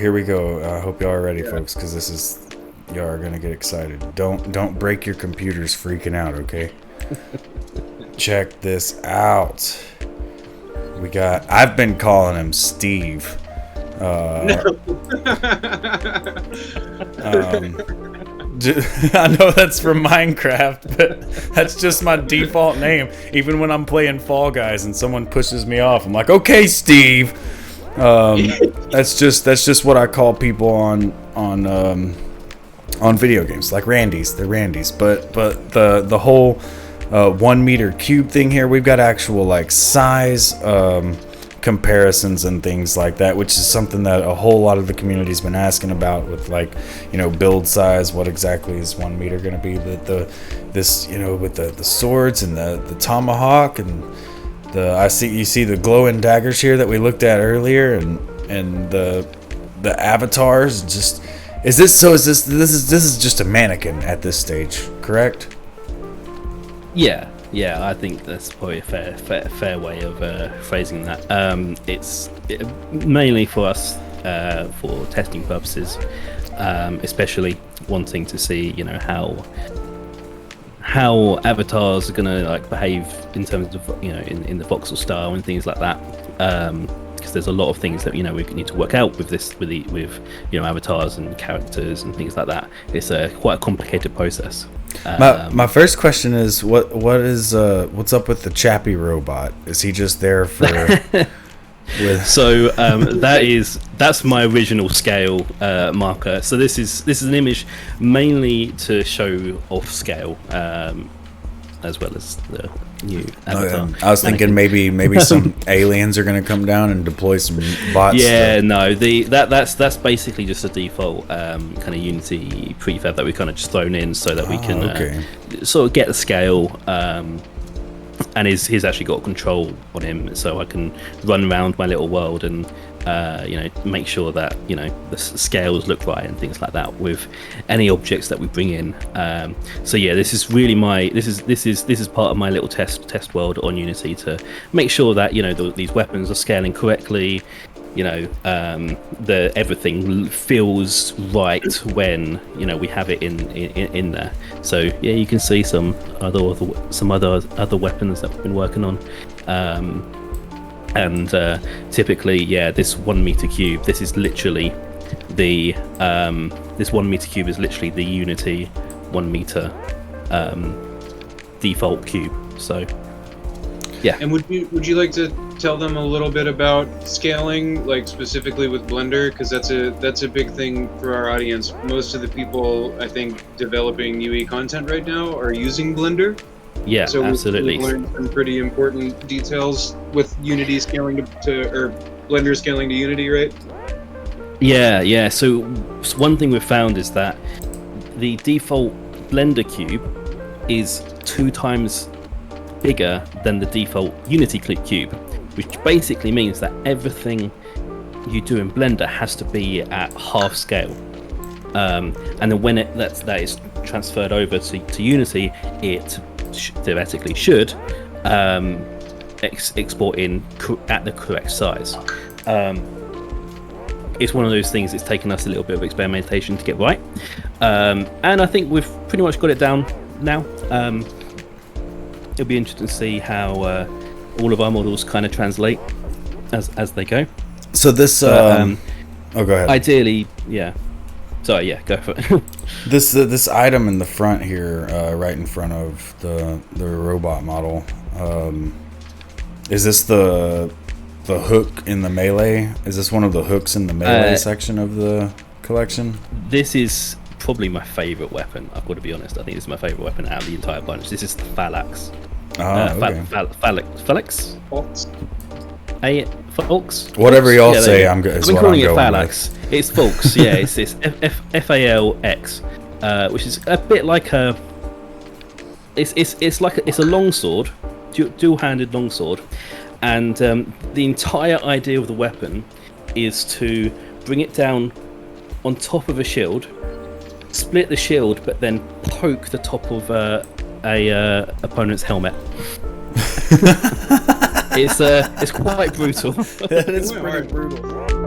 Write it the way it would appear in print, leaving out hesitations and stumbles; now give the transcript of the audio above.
here we go. I hope y'all are ready, folks, because y'all are gonna get excited. Don't break your computers freaking out, okay? Check this out. I've been calling him Steve. I know that's from Minecraft, but that's just my default name. Even when I'm playing Fall Guys and someone pushes me off, I'm like, okay, Steve. That's just what I call people on video games, like Randy's. They're Randy's, but the whole 1 meter cube thing here, we've got actual like size comparisons and things like that, which is something that a whole lot of the community's been asking about with, like, build size. What exactly is 1 meter going to be? With the swords and the tomahawk and you see the glowing daggers here that we looked at earlier, and the avatars. This is just a mannequin at this stage, correct? Yeah, I think that's probably a fair way of phrasing that. It's mainly for us for testing purposes, especially wanting to see how avatars are gonna like behave in terms of in the voxel style and things like that. Because there's a lot of things that we need to work out with avatars and characters and things like that. It's quite a complicated process. My first question is what's up with the Chappie robot? Is he just there for? So that's my original scale marker. So this is an image mainly to show off scale, as well as the new avatar. I was thinking maybe some aliens are going to come down and deploy some bots. Yeah, no, that's basically just a default kind of Unity prefab that we kind of just thrown in so that we can sort of get the scale. And he's actually got control on him, so I can run around my little world and make sure that the scales look right and things like that with any objects that we bring in. So yeah, this is really this is part of my little test world on Unity to make sure that these weapons are scaling correctly. Everything feels right when we have it in there. So yeah, you can see some other weapons that we've been working on, and typically, this 1 meter cube. This is literally the this 1 meter cube is literally the Unity 1 meter default cube. So yeah. And would you like to tell them a little bit about scaling, like specifically with Blender, because that's a big thing for our audience. Most of the people, I think, developing UE content right now are using Blender. Yeah, so absolutely. we've learned some pretty important details with Unity scaling or Blender scaling to Unity, right? Yeah. So one thing we've found is that the default Blender cube is 2 times bigger than the default Unity cube, which basically means that everything you do in Blender has to be at half scale. And then when that is transferred over to Unity, it theoretically should export in at the correct size. It's one of those things that's taken us a little bit of experimentation to get right, and I think we've pretty much got it down now. It'll be interesting to see how all of our models kind of translate as they go. So this go ahead. Ideally, yeah. Sorry, yeah, go for it. This item in the front here, right in front of the robot model, is this the hook in the melee? Is this one of the hooks in the melee section of the collection? This is probably my favorite weapon. I've got to be honest. I think this is my favorite weapon out of the entire bunch. This is the phalanx. Okay. Phalanx. Folks. Whatever y'all say, I'm good. I've been calling it phalanx. It's folks. Yeah, it's FALX, which is a bit like a. It's a long sword, dual-handed long sword, and the entire idea of the weapon is to bring it down on top of a shield, split the shield, but then poke the top of a opponent's helmet. It's quite brutal. That is pretty brutal.